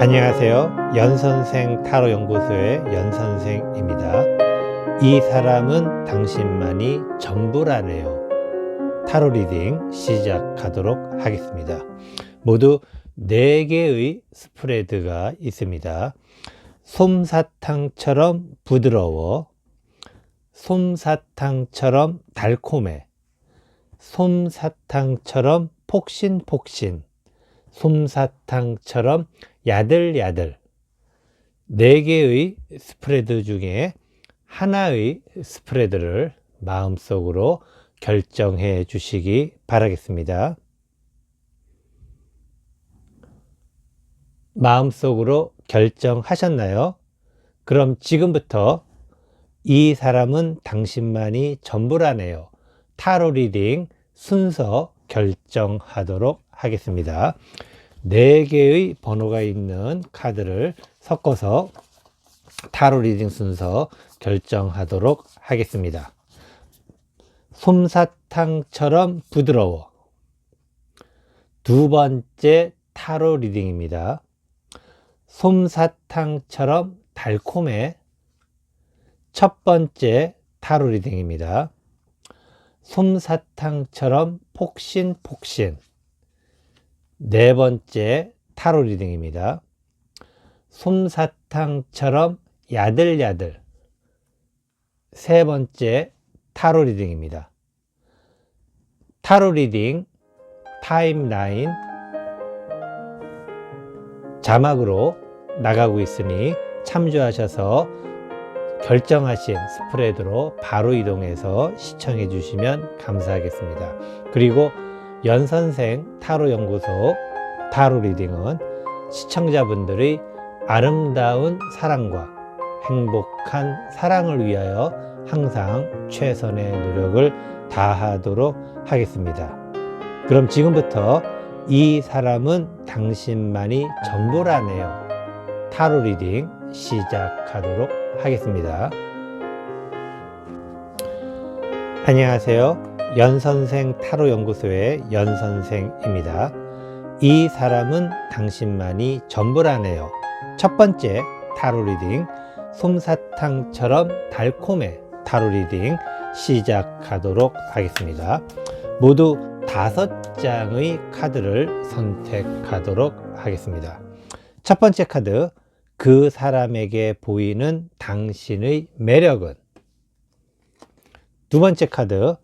안녕하세요. 연선생 타로연구소의 연선생입니다. 이 사람은 당신만이 전부라네요. 타로 리딩 시작하도록 하겠습니다. 모두 4개의 스프레드가 있습니다. 솜사탕처럼 부드러워, 솜사탕처럼 달콤해, 솜사탕처럼 폭신폭신, 솜사탕처럼 야들야들. 4개의 스프레드 중에 하나의 스프레드를 마음속으로 결정해 주시기 바라겠습니다. 마음속으로 결정하셨나요? 그럼 지금부터 이 사람은 당신만이 전부라네요. 타로 리딩 순서 결정하도록 하겠습니다. 4개의 번호가 있는 카드를 섞어서 타로 리딩 순서 결정하도록 하겠습니다. 솜사탕처럼 부드러워. 2번째 타로 리딩입니다. 솜사탕처럼 달콤해. 1번째 타로 리딩입니다. 솜사탕처럼 폭신폭신. 4번째 타로 리딩입니다. 솜사탕처럼 야들야들. 3번째 타로 리딩입니다. 타로 리딩 타임라인 자막으로 나가고 있으니 참조하셔서 결정하신 스프레드로 바로 이동해서 시청해 주시면 감사하겠습니다. 그리고 연선생 타로연구소 타로 리딩은 시청자분들의 아름다운 사랑과 행복한 사랑을 위하여 항상 최선의 노력을 다하도록 하겠습니다. 그럼 지금부터 이 사람은 당신만이 전부라네요. 타로 리딩 시작하도록 하겠습니다. 안녕하세요. 연선생 타로연구소의 연선생입니다. 이 사람은 당신만이 전부라네요. 1번째 타로 리딩 솜사탕처럼 달콤해 타로 리딩 시작하도록 하겠습니다. 모두 5장의 카드를 선택하도록 하겠습니다. 1번째 카드, 그 사람에게 보이는 당신의 매력은? 2번째 카드,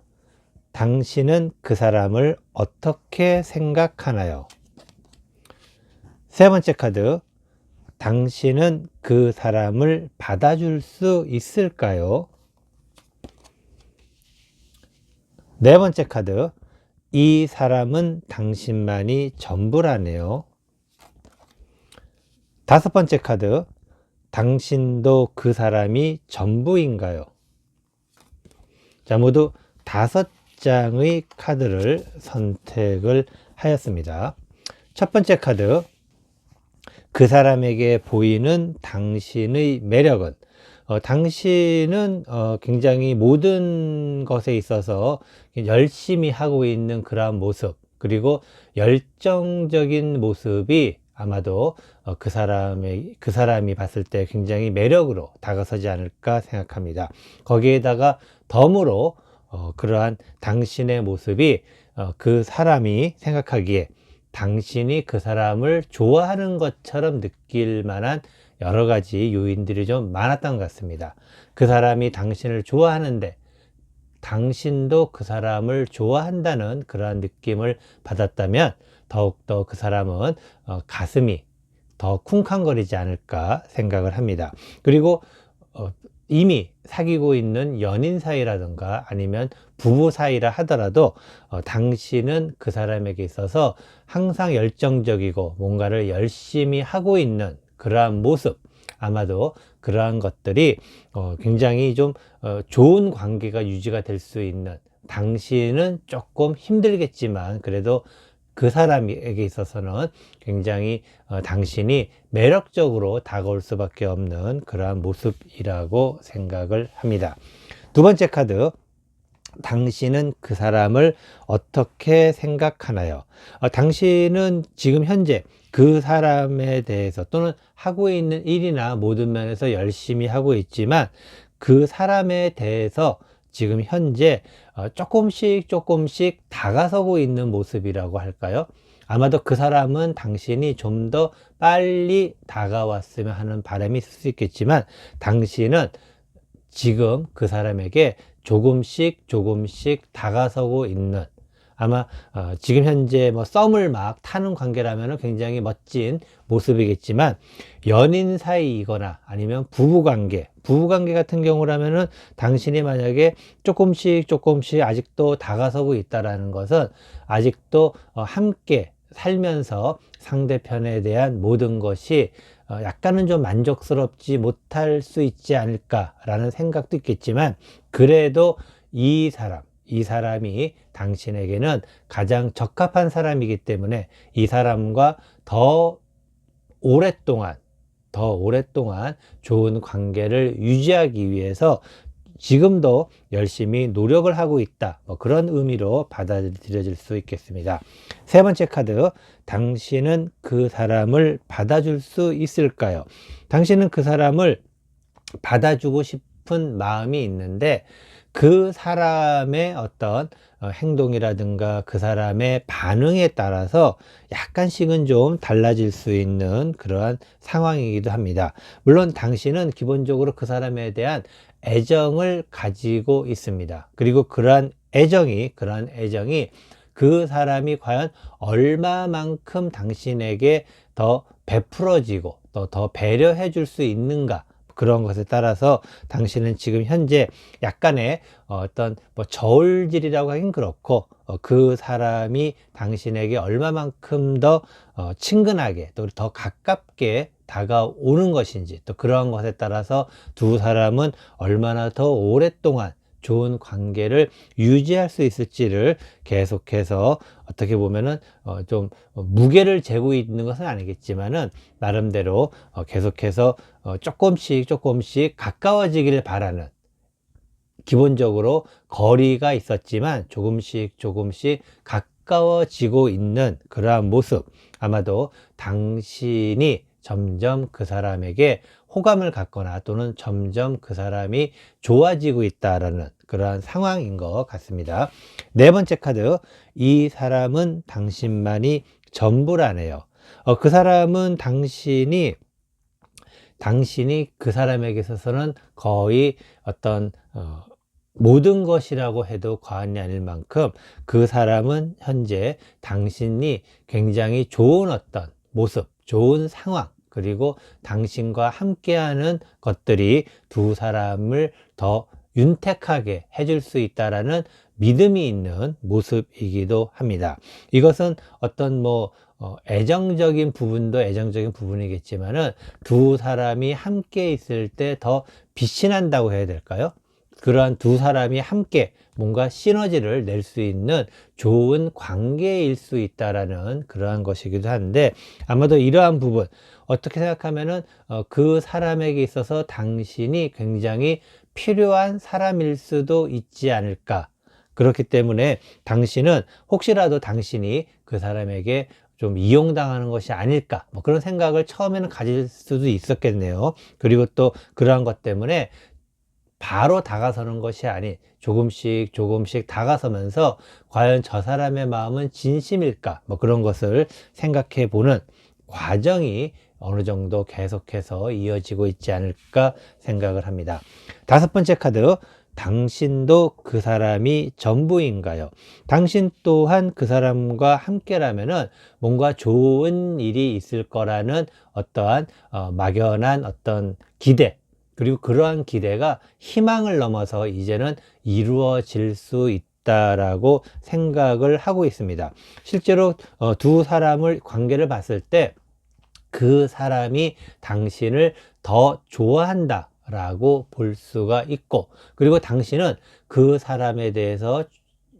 당신은 그 사람을 어떻게 생각하나요? 3번째 카드, 당신은 그 사람을 받아줄 수 있을까요? 4번째 카드, 이 사람은 당신만이 전부라네요. 5번째 카드, 당신도 그 사람이 전부인가요? 자, 모두 5장의 카드를 선택을 하였습니다. 1번째 카드, 그 사람에게 보이는 당신의 매력은? 당신은 굉장히 모든 것에 있어서 열심히 하고 있는 그러한 모습, 그리고 열정적인 모습이 아마도 그 사람이 봤을 때 굉장히 매력으로 다가서지 않을까 생각합니다. 거기에다가 덤으로 그러한 당신의 모습이 그 사람이 생각하기에 당신이 그 사람을 좋아하는 것처럼 느낄 만한 여러 가지 요인들이 좀 많았던 것 같습니다. 그 사람이 당신을 좋아하는데 당신도 그 사람을 좋아한다는 그러한 느낌을 받았다면 더욱더 그 사람은 가슴이 더 쿵쾅거리지 않을까 생각을 합니다. 그리고 이미 사귀고 있는 연인 사이라든가 아니면 부부 사이라 하더라도 당신은 그 사람에게 있어서 항상 열정적이고 뭔가를 열심히 하고 있는 그러한 모습, 아마도 그러한 것들이 굉장히 좀 좋은 관계가 유지가 될 수 있는, 당신은 조금 힘들겠지만 그래도 그 사람에게 있어서는 굉장히 당신이 매력적으로 다가올 수밖에 없는 그러한 모습이라고 생각을 합니다. 2번째 카드, 당신은 그 사람을 어떻게 생각하나요? 당신은 지금 현재 그 사람에 대해서 또는 하고 있는 일이나 모든 면에서 열심히 하고 있지만 그 사람에 대해서 지금 현재 조금씩 다가서고 있는 모습이라고 할까요? 아마도 그 사람은 당신이 좀 더 빨리 다가왔으면 하는 바람이 있을 수 있겠지만 당신은 지금 그 사람에게 조금씩 다가서고 있는, 아마 지금 현재 뭐 썸을 막 타는 관계라면 굉장히 멋진 모습이겠지만 연인 사이이거나 아니면 부부관계 같은 경우라면은 당신이 만약에 조금씩 아직도 다가서고 있다라는 것은 아직도 함께 살면서 상대편에 대한 모든 것이 약간은 좀 만족스럽지 못할 수 있지 않을까라는 생각도 있겠지만 그래도 이 사람이 당신에게는 가장 적합한 사람이기 때문에 이 사람과 더 오랫동안 좋은 관계를 유지하기 위해서 지금도 열심히 노력을 하고 있다, 뭐 그런 의미로 받아들여질 수 있겠습니다. 세 번째 카드, 당신은 그 사람을 받아줄 수 있을까요? 당신은 그 사람을 받아주고 싶은 마음이 있는데 그 사람의 어떤 행동이라든가 그 사람의 반응에 따라서 약간씩은 좀 달라질 수 있는 그러한 상황이기도 합니다. 물론 당신은 기본적으로 그 사람에 대한 애정을 가지고 있습니다. 그리고 그러한 애정이 그 사람이 과연 얼마만큼 당신에게 더 베풀어지고 또 더 배려해 줄 수 있는가, 그런 것에 따라서 당신은 지금 현재 약간의 어떤 뭐 저울질이라고 하긴 그렇고 그 사람이 당신에게 얼마만큼 더 친근하게 또 더 가깝게 다가오는 것인지, 또 그러한 것에 따라서 두 사람은 얼마나 더 오랫동안 좋은 관계를 유지할 수 있을지를 계속해서 어떻게 보면은 좀 무게를 재고 있는 것은 아니겠지만은 나름대로 계속해서 조금씩 가까워지기를 바라는, 기본적으로 거리가 있었지만 조금씩 가까워지고 있는 그러한 모습, 아마도 당신이 점점 그 사람에게 호감을 갖거나 또는 점점 그 사람이 좋아지고 있다라는 그러한 상황인 것 같습니다. 네 번째 카드, 이 사람은 당신만이 전부라네요. 그 사람은 당신이 그 사람에게 있어서는 거의 어떤 모든 것이라고 해도 과언이 아닐 만큼 그 사람은 현재 당신이 굉장히 좋은 어떤 모습, 좋은 상황, 그리고 당신과 함께하는 것들이 두 사람을 더 윤택하게 해줄 수 있다라는 믿음이 있는 모습이기도 합니다. 이것은 어떤 애정적인 부분도 애정적인 부분이겠지만은 두 사람이 함께 있을 때 더 빛이 난다고 해야 될까요? 그러한 두 사람이 함께 뭔가 시너지를 낼 수 있는 좋은 관계일 수 있다라는 그러한 것이기도 한데, 아마도 이러한 부분 어떻게 생각하면은 그 사람에게 있어서 당신이 굉장히 필요한 사람일 수도 있지 않을까. 그렇기 때문에 당신은 혹시라도 당신이 그 사람에게 좀 이용당하는 것이 아닐까, 뭐 그런 생각을 처음에는 가질 수도 있었겠네요. 그리고 또 그러한 것 때문에 바로 다가서는 것이 아닌 조금씩 다가서면서 과연 저 사람의 마음은 진심일까, 뭐 그런 것을 생각해 보는 과정이 어느 정도 계속해서 이어지고 있지 않을까 생각을 합니다. 다섯 번째 카드, 당신도 그 사람이 전부인가요? 당신 또한 그 사람과 함께라면은 뭔가 좋은 일이 있을 거라는 어떠한 막연한 어떤 기대, 그리고 그러한 기대가 희망을 넘어서 이제는 이루어질 수 있다라고 생각을 하고 있습니다. 실제로 두 사람을 관계를 봤을 때 그 사람이 당신을 더 좋아한다 라고 볼 수가 있고, 그리고 당신은 그 사람에 대해서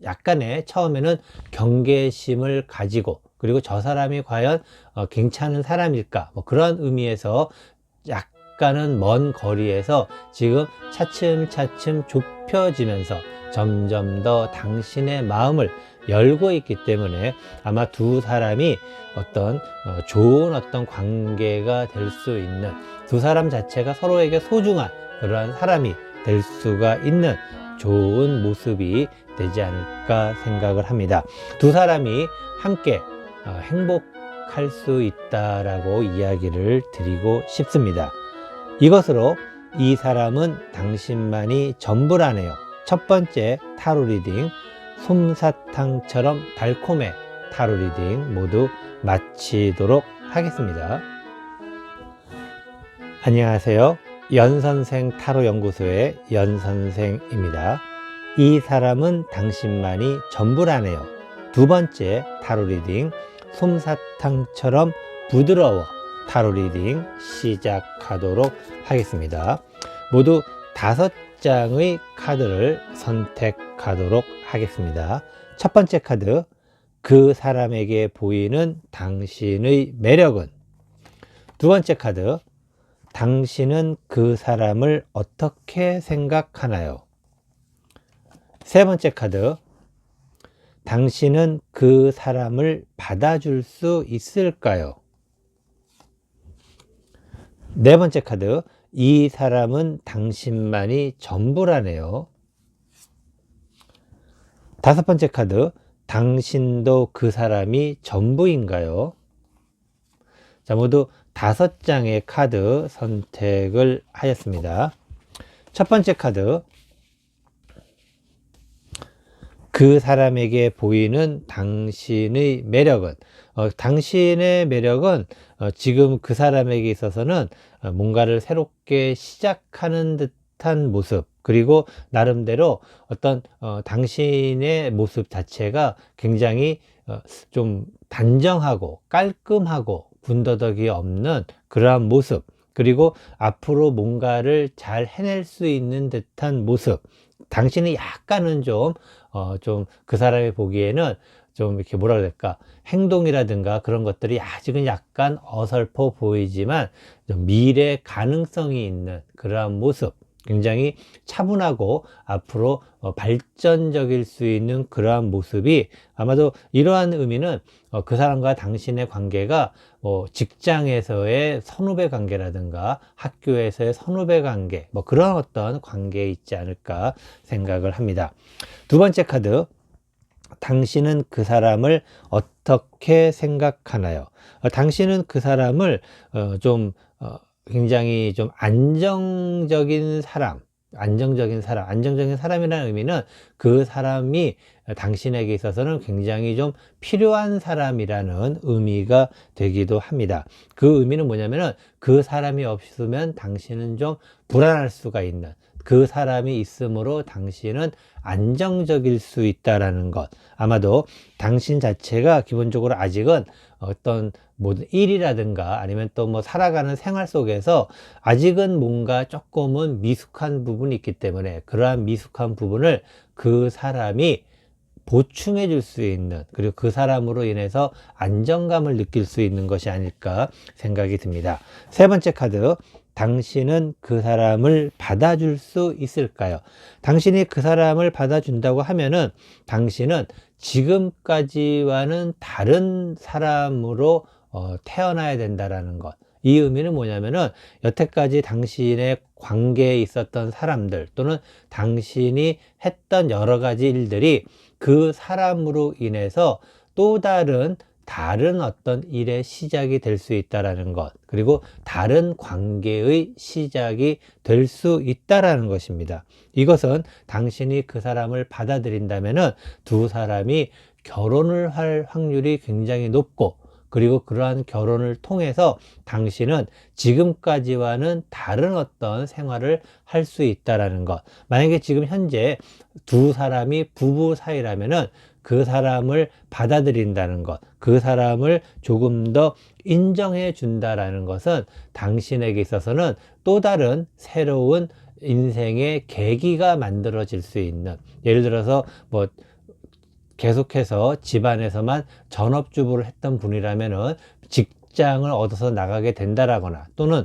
약간의 처음에는 경계심을 가지고, 그리고 저 사람이 과연 괜찮은 사람일까, 뭐 그런 의미에서 약간은 먼 거리에서 지금 차츰 좁혀지면서 점점 더 당신의 마음을 열고 있기 때문에 아마 두 사람이 어떤 좋은 어떤 관계가 될 수 있는, 두 사람 자체가 서로에게 소중한 그러한 사람이 될 수가 있는 좋은 모습이 되지 않을까 생각을 합니다. 두 사람이 함께 행복할 수 있다라고 이야기를 드리고 싶습니다. 이것으로 이 사람은 당신만이 전부라네요. 첫 번째 타로 리딩, 솜사탕처럼 달콤해 타로 리딩 모두 마치도록 하겠습니다. 안녕하세요. 연선생 타로 연구소의 연선생입니다. 이 사람은 당신만이 전부라네요. 두 번째 타로 리딩, 솜사탕처럼 부드러워 타로 리딩 시작하도록 하겠습니다. 모두 5장의 카드를 선택하도록 하겠습니다. 첫 번째 카드, 그 사람에게 보이는 당신의 매력은? 두 번째 카드, 당신은 그 사람을 어떻게 생각하나요? 세 번째 카드, 당신은 그 사람을 받아줄 수 있을까요? 네 번째 카드, 이 사람은 당신만이 전부라네요. 다섯 번째 카드, 당신도 그 사람이 전부인가요? 자, 모두 5장의 카드 선택을 하였습니다. 첫 번째 카드, 그 사람에게 보이는 당신의 매력은? 당신의 매력은 지금 그 사람에게 있어서는 뭔가를 새롭게 시작하는 듯한 모습, 그리고 나름대로 어떤 당신의 모습 자체가 굉장히 좀 단정하고 깔끔하고 군더더기 없는 그러한 모습, 그리고 앞으로 뭔가를 잘 해낼 수 있는 듯한 모습. 당신이 약간은 좀 그 사람이 보기에는 좀 이렇게 뭐라 그럴까, 행동이라든가 그런 것들이 아직은 약간 어설퍼 보이지만 좀 미래 가능성이 있는 그러한 모습, 굉장히 차분하고 앞으로 발전적일 수 있는 그러한 모습이, 아마도 이러한 의미는 그 사람과 당신의 관계가 직장에서의 선후배 관계라든가 학교에서의 선후배 관계, 그런 어떤 관계에 있지 않을까 생각을 합니다. 두 번째 카드, 당신은 그 사람을 어떻게 생각하나요? 당신은 그 사람을 굉장히 좀 안정적인 사람이라는 의미는 그 사람이 당신에게 있어서는 굉장히 좀 필요한 사람이라는 의미가 되기도 합니다. 그 의미는 뭐냐면은 그 사람이 없으면 당신은 좀 불안할 수가 있는, 그 사람이 있으므로 당신은 안정적일 수 있다라는 것. 아마도 당신 자체가 기본적으로 아직은 어떤 모든 일이라든가 아니면 또 살아가는 생활 속에서 아직은 뭔가 조금은 미숙한 부분이 있기 때문에 그러한 미숙한 부분을 그 사람이 보충해 줄 수 있는, 그리고 그 사람으로 인해서 안정감을 느낄 수 있는 것이 아닐까 생각이 듭니다. 세 번째 카드, 당신은 그 사람을 받아줄 수 있을까요? 당신이 그 사람을 받아준다고 하면은 당신은 지금까지와는 다른 사람으로 태어나야 된다라는 것. 이 의미는 뭐냐면은 여태까지 당신의 관계에 있었던 사람들 또는 당신이 했던 여러 가지 일들이 그 사람으로 인해서 또 다른 어떤 일의 시작이 될 수 있다라는 것, 그리고 다른 관계의 시작이 될 수 있다라는 것입니다. 이것은 당신이 그 사람을 받아들인다면은 두 사람이 결혼을 할 확률이 굉장히 높고, 그리고 그러한 결혼을 통해서 당신은 지금까지와는 다른 어떤 생활을 할 수 있다라는 것. 만약에 지금 현재 두 사람이 부부 사이라면은 그 사람을 받아들인다는 것, 그 사람을 조금 더 인정해 준다라는 것은 당신에게 있어서는 또 다른 새로운 인생의 계기가 만들어질 수 있는, 예를 들어서 계속해서 집안에서만 전업주부를 했던 분이라면은 직장을 얻어서 나가게 된다라거나, 또는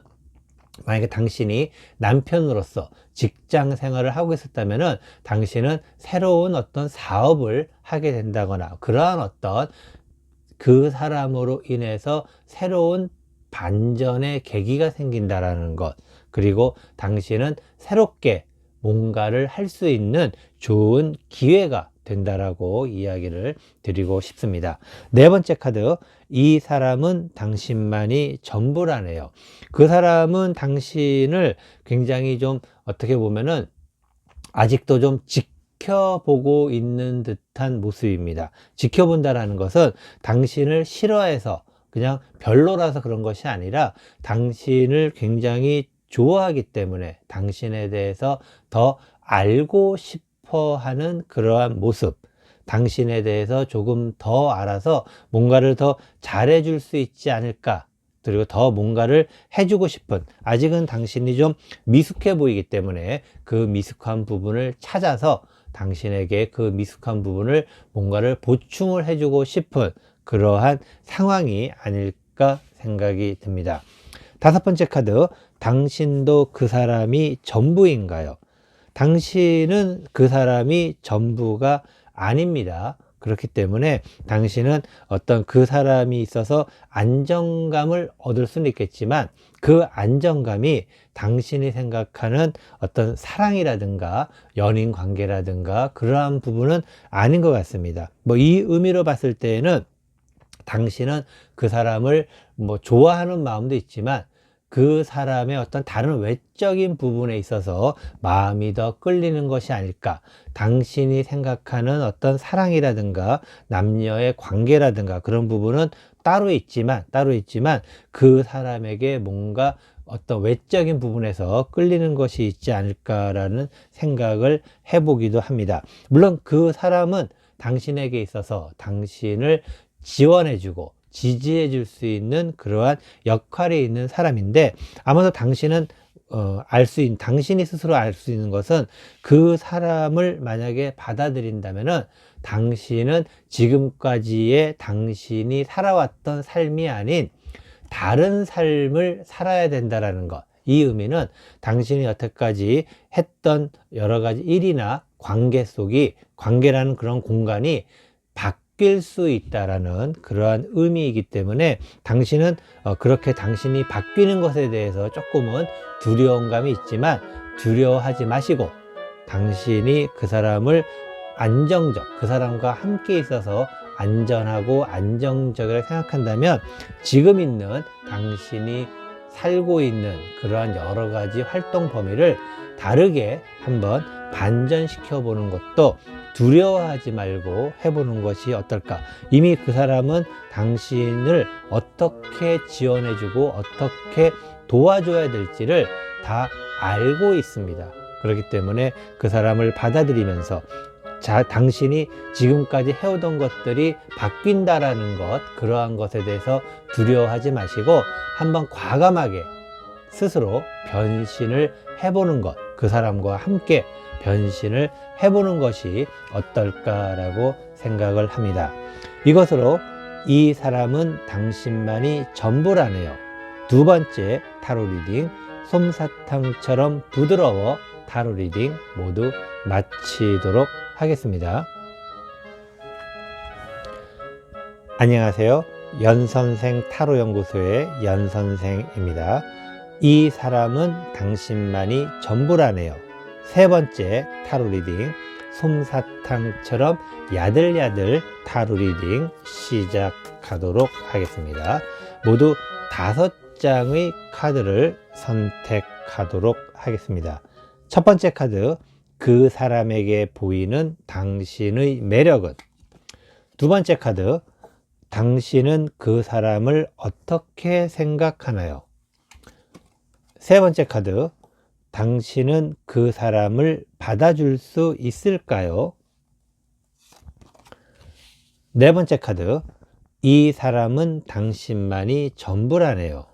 만약에 당신이 남편으로서 직장 생활을 하고 있었다면은 당신은 새로운 어떤 사업을 하게 된다거나 그러한 어떤 그 사람으로 인해서 새로운 반전의 계기가 생긴다라는 것, 그리고 당신은 새롭게 뭔가를 할 수 있는 좋은 기회가 된다라고 이야기를 드리고 싶습니다. 네 번째 카드, 이 사람은 당신만이 전부라네요. 그 사람은 당신을 굉장히 좀 어떻게 보면은 아직도 좀 지켜보고 있는 듯한 모습입니다. 지켜본다라는 것은 당신을 싫어해서 그냥 별로라서 그런 것이 아니라 당신을 굉장히 좋아하기 때문에 당신에 대해서 더 알고 싶어 하는 그러한 모습, 당신에 대해서 조금 더 알아서 뭔가를 더 잘해줄 수 있지 않을까, 그리고 더 뭔가를 해주고 싶은, 아직은 당신이 좀 미숙해 보이기 때문에 그 미숙한 부분을 찾아서 당신에게 그 미숙한 부분을 뭔가를 보충을 해주고 싶은 그러한 상황이 아닐까 생각이 듭니다. 다섯 번째 카드, 당신도 그 사람이 전부인가요? 당신은 그 사람이 전부가 아닙니다. 그렇기 때문에 당신은 어떤 그 사람이 있어서 안정감을 얻을 수는 있겠지만 그 안정감이 당신이 생각하는 어떤 사랑이라든가 연인 관계라든가 그러한 부분은 아닌 것 같습니다. 뭐 이 의미로 봤을 때에는 당신은 그 사람을 뭐 좋아하는 마음도 있지만 그 사람의 어떤 다른 외적인 부분에 있어서 마음이 더 끌리는 것이 아닐까. 당신이 생각하는 어떤 사랑이라든가 남녀의 관계라든가 그런 부분은 따로 있지만 그 사람에게 뭔가 어떤 외적인 부분에서 끌리는 것이 있지 않을까라는 생각을 해보기도 합니다. 물론 그 사람은 당신에게 있어서 당신을 지원해주고 지지해 줄 수 있는 그러한 역할이 있는 사람인데, 아마도 당신은 당신이 스스로 알 수 있는 것은 그 사람을 만약에 받아들인다면은 당신은 지금까지의 당신이 살아왔던 삶이 아닌 다른 삶을 살아야 된다라는 것. 이 의미는 당신이 여태까지 했던 여러 가지 일이나 관계 속이, 관계라는 그런 공간이 바뀔 수 있다라는 그러한 의미이기 때문에 당신은 그렇게 당신이 바뀌는 것에 대해서 조금은 두려운 감이 있지만 두려워하지 마시고, 당신이 그 사람을 그 사람과 함께 있어서 안전하고 안정적이라고 생각한다면 지금 있는 당신이 살고 있는 그러한 여러 가지 활동 범위를 다르게 한번 반전시켜 보는 것도 두려워하지 말고 해보는 것이 어떨까. 이미 그 사람은 당신을 어떻게 지원해주고 어떻게 도와줘야 될지를 다 알고 있습니다. 그렇기 때문에 그 사람을 받아들이면서 당신이 지금까지 해오던 것들이 바뀐다라는 것, 그러한 것에 대해서 두려워하지 마시고 한번 과감하게 스스로 변신을 해보는 것, 그 사람과 함께 변신을 해보는 것이 어떨까라고 생각을 합니다. 이것으로 이 사람은 당신만이 전부라네요. 두 번째 타로 리딩, 솜사탕처럼 부드러워 타로 리딩 모두 마치도록 하겠습니다. 안녕하세요. 연선생 타로연구소의 연선생입니다. 이 사람은 당신만이 전부라네요. 세 번째 타로 리딩, 솜사탕처럼 야들야들 타로 리딩 시작하도록 하겠습니다. 모두 5장의 카드를 선택하도록 하겠습니다. 첫 번째 카드, 그 사람에게 보이는 당신의 매력은? 두 번째 카드, 당신은 그 사람을 어떻게 생각하나요? 세 번째 카드, 당신은 그 사람을 받아줄 수 있을까요? 네 번째 카드, 이 사람은 당신만이 전부라네요.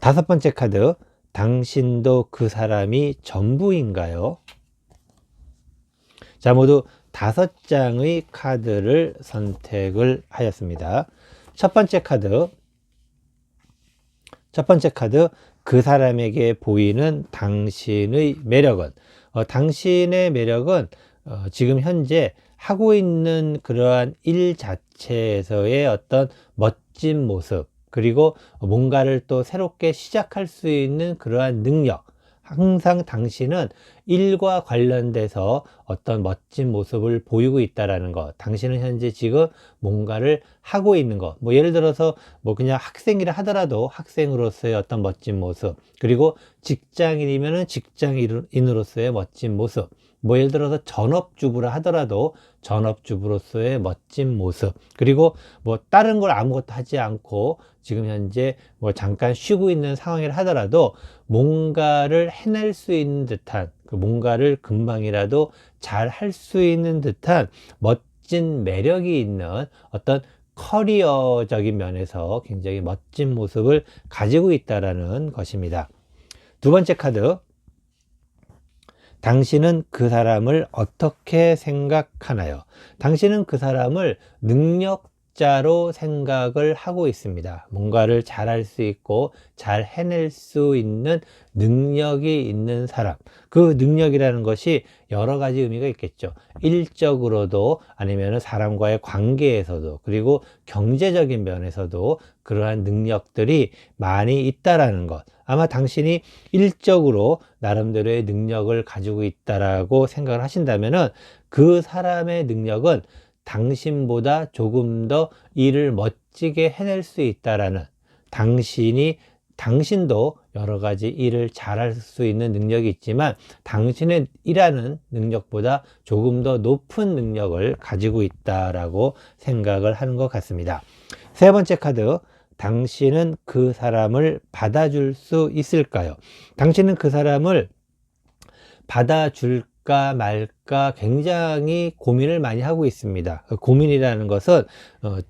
다섯 번째 카드, 당신도 그 사람이 전부인가요? 자, 모두 5장의 카드를 선택을 하였습니다. 첫 번째 카드, 첫 번째 카드, 그 사람에게 보이는 당신의 매력은, 당신의 매력은 지금 현재 하고 있는 그러한 일 자체에서의 어떤 멋진 모습, 그리고 뭔가를 또 새롭게 시작할 수 있는 그러한 능력, 항상 당신은 일과 관련돼서 어떤 멋진 모습을 보이고 있다라는 것, 당신은 현재 지금 뭔가를 하고 있는 것, 뭐 예를 들어서 뭐 그냥 학생이라 하더라도 학생으로서의 어떤 멋진 모습, 그리고 직장인이면은 직장인으로서의 멋진 모습, 뭐 예를 들어서 전업주부라 하더라도 전업주부로서의 멋진 모습, 그리고 뭐 다른 걸 아무것도 하지 않고 지금 현재 뭐 잠깐 쉬고 있는 상황이라 하더라도 뭔가를 해낼 수 있는 듯한, 그 뭔가를 금방이라도 잘 할 수 있는 듯한 멋진 매력이 있는 어떤 커리어적인 면에서 굉장히 멋진 모습을 가지고 있다라는 것입니다. 두 번째 카드, 당신은 그 사람을 어떻게 생각하나요? 당신은 그 사람을 능력자로 생각을 하고 있습니다. 뭔가를 잘할 수 있고 잘 해낼 수 있는 능력이 있는 사람. 그 능력이라는 것이 여러 가지 의미가 있겠죠. 일적으로도, 아니면 사람과의 관계에서도, 그리고 경제적인 면에서도 그러한 능력들이 많이 있다라는 것. 아마 당신이 일적으로 나름대로의 능력을 가지고 있다라고 생각을 하신다면은, 그 사람의 능력은 당신보다 조금 더 일을 멋지게 해낼 수 있다라는, 당신도 여러 가지 일을 잘할 수 있는 능력이 있지만 당신의 일하는 능력보다 조금 더 높은 능력을 가지고 있다라고 생각을 하는 것 같습니다. 세 번째 카드, 당신은 그 사람을 받아줄 수 있을까요? 당신은 그 사람을 받아줄까 말까 굉장히 고민을 많이 하고 있습니다. 고민이라는 것은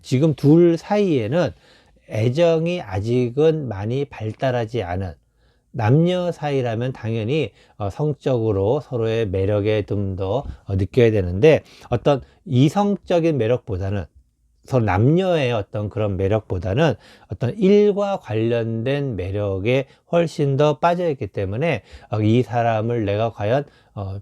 지금 둘 사이에는 애정이 아직은 많이 발달하지 않은, 남녀 사이라면 당연히 성적으로 서로의 매력에 좀 더 느껴야 되는데, 어떤 이성적인 매력보다는, 서로 남녀의 어떤 그런 매력보다는 어떤 일과 관련된 매력에 훨씬 더 빠져 있기 때문에 이 사람을 내가 과연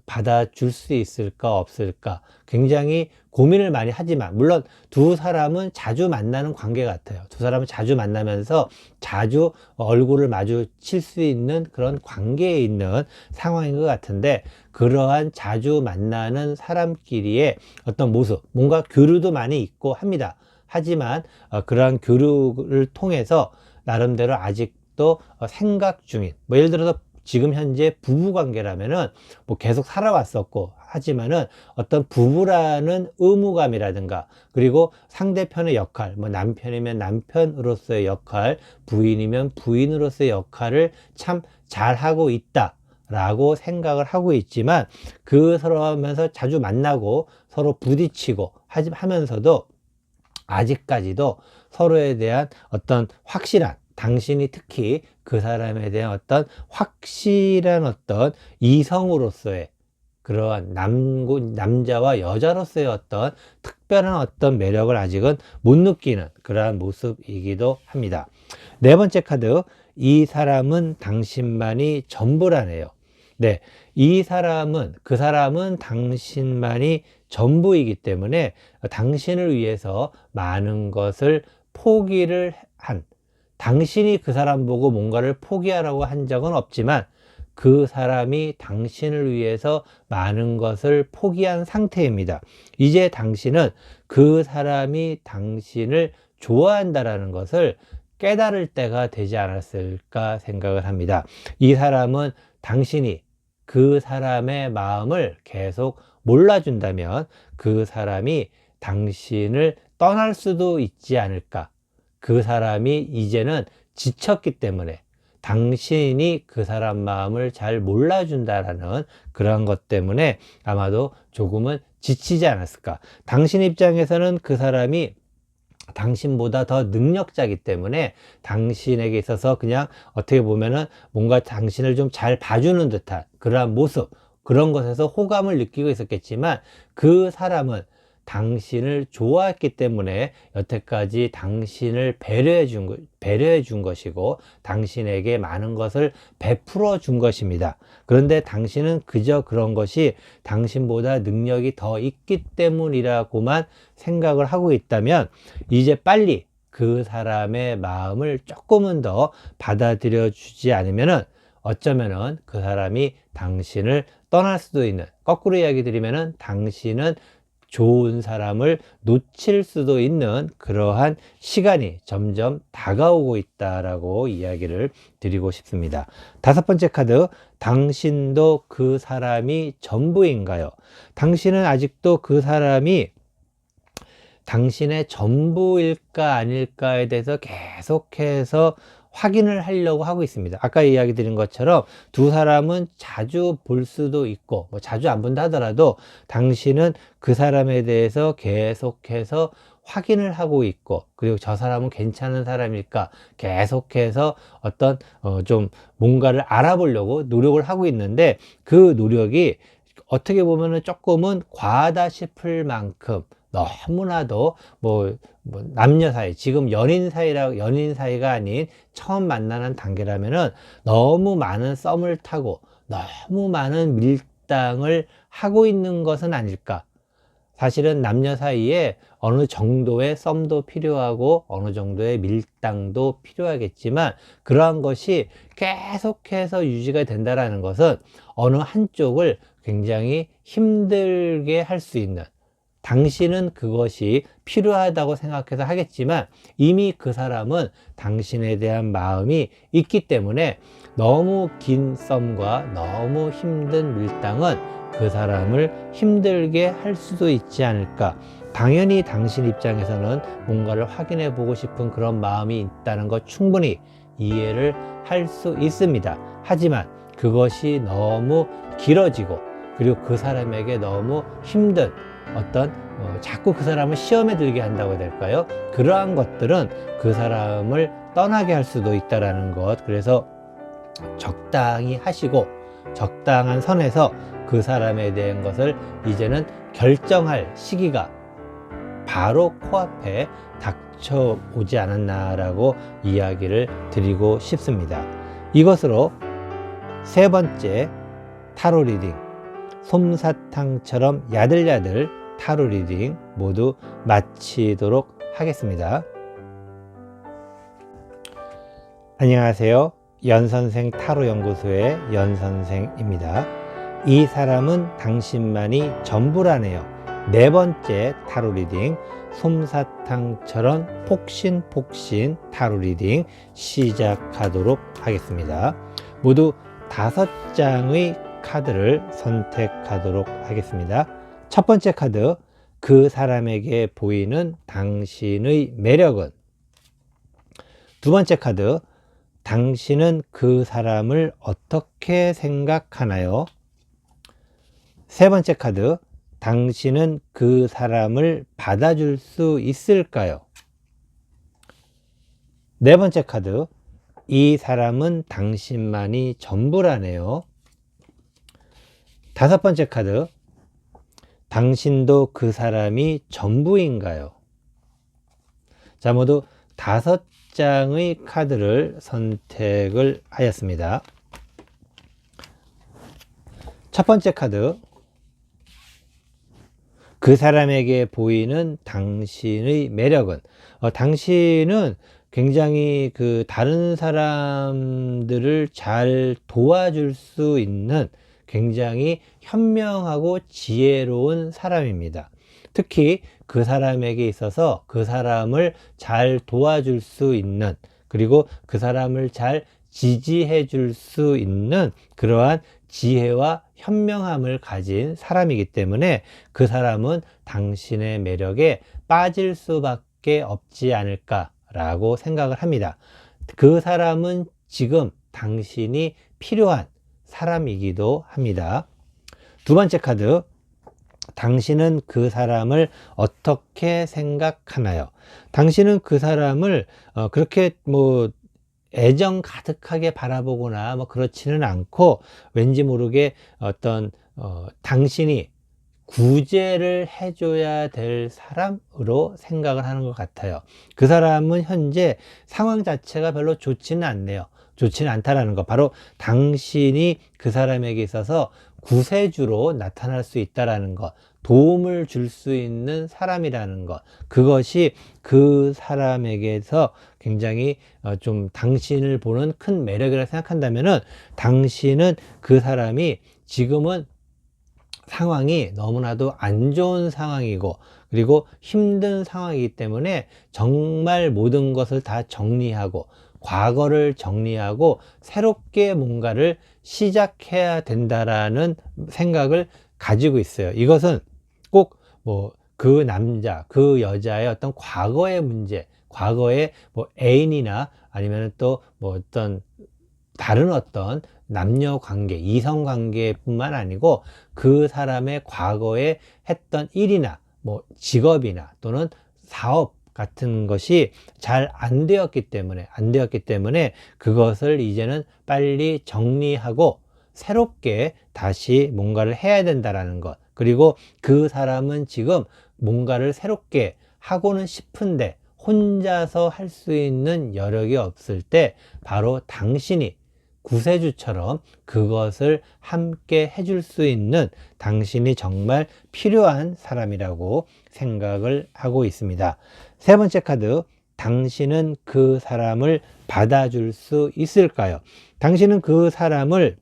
받아줄 수 있을까 없을까 굉장히 고민을 많이 하지만, 물론 두 사람은 자주 만나는 관계 같아요. 두 사람은 자주 만나면서 자주 얼굴을 마주칠 수 있는 그런 관계에 있는 상황인 것 같은데, 그러한 자주 만나는 사람끼리의 어떤 모습, 뭔가 교류도 많이 있고 합니다. 하지만 그러한 교류를 통해서 나름대로 아직도 생각 중인, 뭐 예를 들어서 지금 현재 부부 관계라면은 뭐 계속 살아왔었고 하지만은 어떤 부부라는 의무감이라든가, 그리고 상대편의 역할, 뭐 남편이면 남편으로서의 역할, 부인이면 부인으로서의 역할을 참 잘하고 있다 라고 생각을 하고 있지만, 그러면서 자주 만나고 서로 부딪히고 하면서도 아직까지도 서로에 대한 어떤 확실한, 당신이 특히 그 사람에 대한 어떤 확실한 어떤 이성으로서의, 그러한 남자와 여자로서의 어떤 특별한 어떤 매력을 아직은 못 느끼는 그러한 모습이기도 합니다. 네 번째 카드, 이 사람은 당신만이 전부라네요. 네, 그 사람은 당신만이 전부이기 때문에 당신을 위해서 많은 것을 포기를 한, 당신이 그 사람 보고 뭔가를 포기하라고 한 적은 없지만 그 사람이 당신을 위해서 많은 것을 포기한 상태입니다. 이제 당신은 그 사람이 당신을 좋아한다라는 것을 깨달을 때가 되지 않았을까 생각을 합니다. 이 사람은 당신이 그 사람의 마음을 계속 몰라준다면 그 사람이 당신을 떠날 수도 있지 않을까. 그 사람이 이제는 지쳤기 때문에, 당신이 그 사람 마음을 잘 몰라준다라는 그런 것 때문에 아마도 조금은 지치지 않았을까. 당신 입장에서는 그 사람이 당신보다 더 능력자이기 때문에 당신에게 있어서 그냥 어떻게 보면은 뭔가 당신을 좀 잘 봐주는 듯한 그러한 모습, 그런 것에서 호감을 느끼고 있었겠지만, 그 사람은 당신을 좋아했기 때문에 여태까지 당신을 배려해 준 것이고 당신에게 많은 것을 베풀어 준 것입니다. 그런데 당신은 그저 그런 것이 당신보다 능력이 더 있기 때문이라고만 생각을 하고 있다면 이제 빨리 그 사람의 마음을 조금은 더 받아들여 주지 않으면은 어쩌면은 그 사람이 당신을 떠날 수도 있는, 거꾸로 이야기 드리면은 당신은 좋은 사람을 놓칠 수도 있는 그러한 시간이 점점 다가오고 있다라고 이야기를 드리고 싶습니다. 다섯 번째 카드, 당신도 그 사람이 전부인가요? 당신은 아직도 그 사람이 당신의 전부일까 아닐까에 대해서 계속해서 확인을 하려고 하고 있습니다. 아까 이야기 드린 것처럼 두 사람은 자주 볼 수도 있고 뭐 자주 안 본다 하더라도 당신은 그 사람에 대해서 계속해서 확인을 하고 있고, 그리고 저 사람은 괜찮은 사람일까 계속해서 어떤 좀 뭔가를 알아보려고 노력을 하고 있는데, 그 노력이 어떻게 보면은 조금은 과하다 싶을 만큼 너무나도 뭐 남녀 사이, 지금 연인 사이가 아닌 처음 만나는 단계라면은 너무 많은 썸을 타고 너무 많은 밀당을 하고 있는 것은 아닐까. 사실은 남녀 사이에 어느 정도의 썸도 필요하고 어느 정도의 밀당도 필요하겠지만, 그러한 것이 계속해서 유지가 된다라는 것은 어느 한쪽을 굉장히 힘들게 할 수 있는, 당신은 그것이 필요하다고 생각해서 하겠지만 이미 그 사람은 당신에 대한 마음이 있기 때문에 너무 긴 썸과 너무 힘든 밀당은 그 사람을 힘들게 할 수도 있지 않을까. 당연히 당신 입장에서는 뭔가를 확인해 보고 싶은 그런 마음이 있다는 것 충분히 이해를 할 수 있습니다. 하지만 그것이 너무 길어지고, 그리고 그 사람에게 너무 힘든 어떤 자꾸 그 사람을 시험에 들게 한다고 해야 될까요? 그러한 것들은 그 사람을 떠나게 할 수도 있다라는 것. 그래서 적당히 하시고 적당한 선에서 그 사람에 대한 것을 이제는 결정할 시기가 바로 코앞에 닥쳐오지 않았나라고 이야기를 드리고 싶습니다. 이것으로 세 번째 타로 리딩, 솜사탕처럼 야들야들 타로 리딩 모두 마치도록 하겠습니다. 안녕하세요. 연선생 타로 연구소의 연선생입니다. 이 사람은 당신만이 전부라네요. 네 번째 타로 리딩, 솜사탕처럼 폭신폭신 타로 리딩 시작하도록 하겠습니다. 모두 5장의 카드를 선택하도록 하겠습니다. 첫 번째 카드, 그 사람에게 보이는 당신의 매력은? 두 번째 카드, 당신은 그 사람을 어떻게 생각하나요? 세 번째 카드, 당신은 그 사람을 받아줄 수 있을까요? 네 번째 카드, 이 사람은 당신만이 전부라네요. 다섯 번째 카드, 당신도 그 사람이 전부인가요? 자, 모두 5장의 카드를 선택을 하였습니다. 첫 번째 카드, 그 사람에게 보이는 당신의 매력은? 당신은 굉장히 그 다른 사람들을 잘 도와줄 수 있는 굉장히 현명하고 지혜로운 사람입니다. 특히 그 사람에게 있어서 그 사람을 잘 도와줄 수 있는, 그리고 그 사람을 잘 지지해 줄 수 있는 그러한 지혜와 현명함을 가진 사람이기 때문에 그 사람은 당신의 매력에 빠질 수밖에 없지 않을까라고 생각을 합니다. 그 사람은 지금 당신이 필요한 사람이기도 합니다. 두 번째 카드, 당신은 그 사람을 어떻게 생각하나요? 당신은 그 사람을 그렇게 뭐 애정 가득하게 바라보거나 뭐 그렇지는 않고, 왠지 모르게 어떤 당신이 구제를 해줘야 될 사람으로 생각을 하는 것 같아요. 그 사람은 현재 상황 자체가 별로 좋지는 않네요. 좋지는 않다라는 거. 바로 당신이 그 사람에게 있어서 구세주로 나타날 수 있다라는 것. 도움을 줄 수 있는 사람이라는 것. 그것이 그 사람에게서 굉장히 좀 당신을 보는 큰 매력이라고 생각한다면은, 당신은 그 사람이 지금은 상황이 너무나도 안 좋은 상황이고, 그리고 힘든 상황이기 때문에 정말 모든 것을 다 정리하고, 과거를 정리하고 새롭게 뭔가를 시작해야 된다라는 생각을 가지고 있어요. 이것은 꼭 뭐 그 남자, 그 여자의 어떤 과거의 문제, 과거의 뭐 애인이나 아니면 또 뭐 어떤 다른 어떤 남녀 관계, 이성 관계뿐만 아니고 그 사람의 과거에 했던 일이나 뭐 직업이나 또는 사업 같은 것이 잘 안 되었기 때문에 그것을 이제는 빨리 정리하고 새롭게 다시 뭔가를 해야 된다라는 것. 그리고 그 사람은 지금 뭔가를 새롭게 하고는 싶은데 혼자서 할 수 있는 여력이 없을 때, 바로 당신이 구세주처럼 그것을 함께 해줄 수 있는, 당신이 정말 필요한 사람이라고 생각을 하고 있습니다. 세 번째 카드, 당신은 그 사람을 받아줄 수 있을까요? 당신은 그 사람을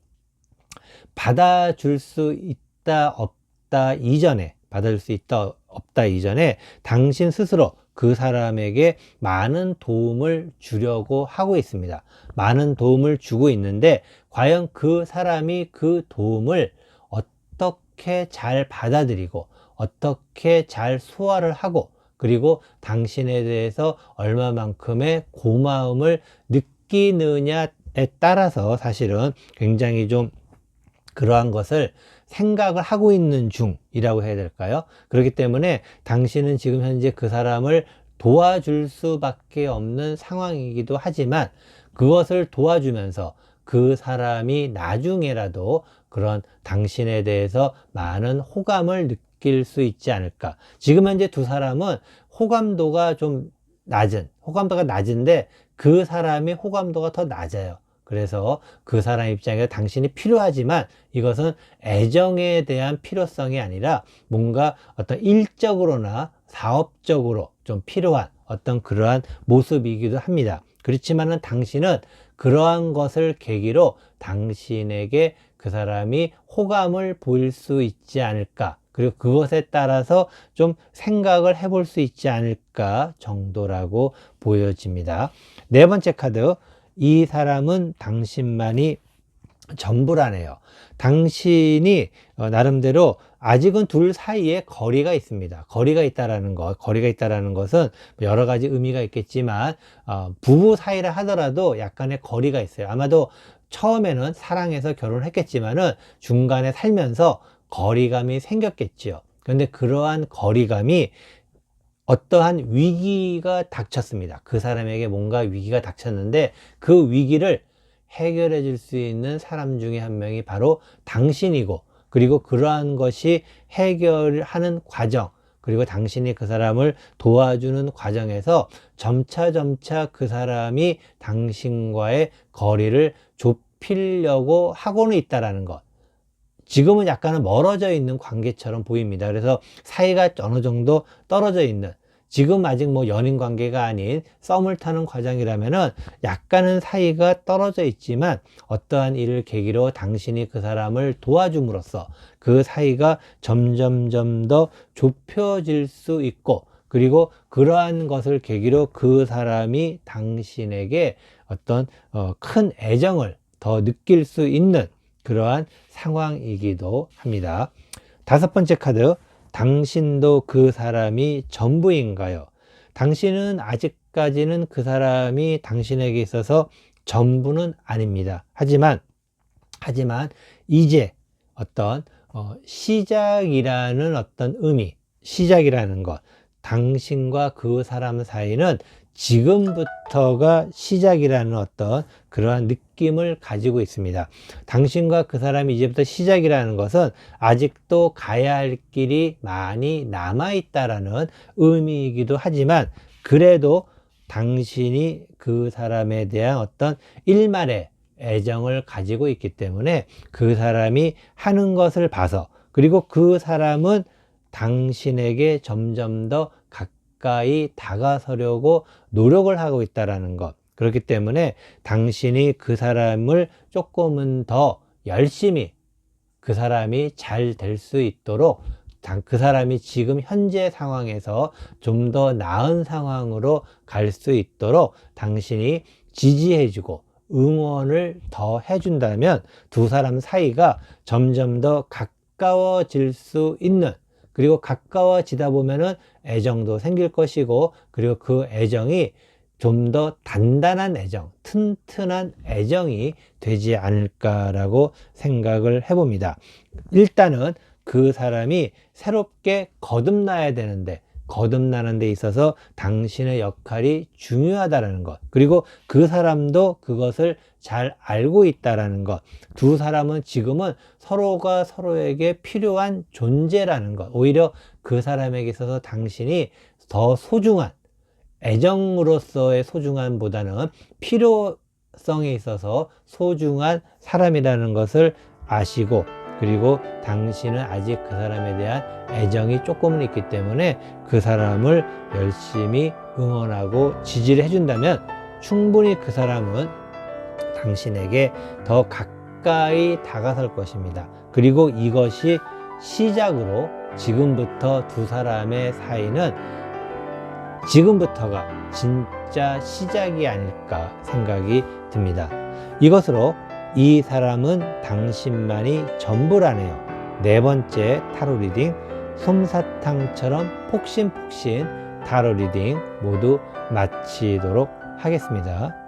받아줄 수 있다 없다 이전에, 받아줄 수 있다 없다 이전에 당신 스스로 그 사람에게 많은 도움을 주려고 하고 있습니다. 많은 도움을 주고 있는데, 과연 그 사람이 그 도움을 어떻게 잘 받아들이고 어떻게 잘 소화를 하고, 그리고 당신에 대해서 얼마만큼의 고마움을 느끼느냐에 따라서 사실은 굉장히 좀 그러한 것을 생각을 하고 있는 중이라고 해야 될까요? 그렇기 때문에 당신은 지금 현재 그 사람을 도와줄 수밖에 없는 상황이기도 하지만, 그것을 도와주면서 그 사람이 나중에라도 그런 당신에 대해서 많은 호감을 느낄 수 있지 않을까. 지금 현재 두 사람은 호감도가 낮은데 그 사람의 호감도가 더 낮아요. 그래서 그 사람 입장에서 당신이 필요하지만, 이것은 애정에 대한 필요성이 아니라 뭔가 어떤 일적으로나 사업적으로 좀 필요한 어떤 그러한 모습이기도 합니다. 그렇지만은 당신은 그러한 것을 계기로 당신에게 그 사람이 호감을 보일 수 있지 않을까, 그리고 그것에 따라서 좀 생각을 해볼 수 있지 않을까 정도라고 보여집니다. 네 번째 카드, 이 사람은 당신만이 전부라네요. 당신이 나름대로 아직은 둘 사이에 거리가 있습니다. 거리가 있다라는 것은 여러 가지 의미가 있겠지만, 부부 사이라 하더라도 약간의 거리가 있어요. 아마도 처음에는 사랑해서 결혼을 했겠지만은 중간에 살면서 거리감이 생겼겠지요. 그런데 그러한 거리감이 어떠한 위기가 닥쳤습니다. 그 사람에게 뭔가 위기가 닥쳤는데, 그 위기를 해결해 줄 수 있는 사람 중에 한 명이 바로 당신이고, 그리고 그러한 것이 해결하는 과정, 그리고 당신이 그 사람을 도와주는 과정에서 점차 그 사람이 당신과의 거리를 좁히려고 하고는 있다라는 것. 지금은 약간은 멀어져 있는 관계처럼 보입니다. 그래서 사이가 어느 정도 떨어져 있는, 지금 아직 뭐 연인 관계가 아닌 썸을 타는 과정이라면은 약간은 사이가 떨어져 있지만, 어떠한 일을 계기로 당신이 그 사람을 도와줌으로써 그 사이가 점점 더 좁혀질 수 있고, 그리고 그러한 것을 계기로 그 사람이 당신에게 어떤 큰 애정을 더 느낄 수 있는 그러한 상황이기도 합니다. 다섯 번째 카드, 당신도 그 사람이 전부인가요? 당신은 아직까지는 그 사람이 당신에게 있어서 전부는 아닙니다. 하지만 이제 어떤 시작이라는 어떤 의미, 시작이라는 것, 당신과 그 사람 사이는 지금부터가 시작이라는 어떤 그러한 느낌을 가지고 있습니다. 당신과 그 사람이 이제부터 시작이라는 것은 아직도 가야 할 길이 많이 남아있다라는 의미이기도 하지만, 그래도 당신이 그 사람에 대한 어떤 일말의 애정을 가지고 있기 때문에 그 사람이 하는 것을 봐서, 그리고 그 사람은 당신에게 점점 더 가까이 다가서려고 노력을 하고 있다는 것, 그렇기 때문에 당신이 그 사람을 조금은 더 열심히 그 사람이 잘 될 수 있도록, 그 사람이 지금 현재 상황에서 좀 더 나은 상황으로 갈 수 있도록 당신이 지지해주고 응원을 더 해준다면 두 사람 사이가 점점 더 가까워질 수 있는, 그리고 가까워지다 보면은 애정도 생길 것이고, 그리고 그 애정이 좀 더 단단한 애정, 튼튼한 애정이 되지 않을까라고 생각을 해봅니다. 일단은 그 사람이 새롭게 거듭나야 되는데, 거듭나는 데 있어서 당신의 역할이 중요하다는 것, 그리고 그 사람도 그것을 잘 알고 있다는 것, 두 사람은 지금은 서로가 서로에게 필요한 존재라는 것, 오히려 그 사람에게 있어서 당신이 더 소중한, 애정으로서의 소중함보다는 필요성에 있어서 소중한 사람이라는 것을 아시고, 그리고 당신은 아직 그 사람에 대한 애정이 조금은 있기 때문에 그 사람을 열심히 응원하고 지지를 해준다면 충분히 그 사람은 당신에게 더 가까이 다가설 것입니다. 그리고 이것이 시작으로, 지금부터 두 사람의 사이는 지금부터가 진짜 시작이 아닐까 생각이 듭니다. 이것으로 이 사람은 당신만이 전부라네요. 네 번째 타로 리딩, 솜사탕처럼 폭신폭신 타로 리딩 모두 마치도록 하겠습니다.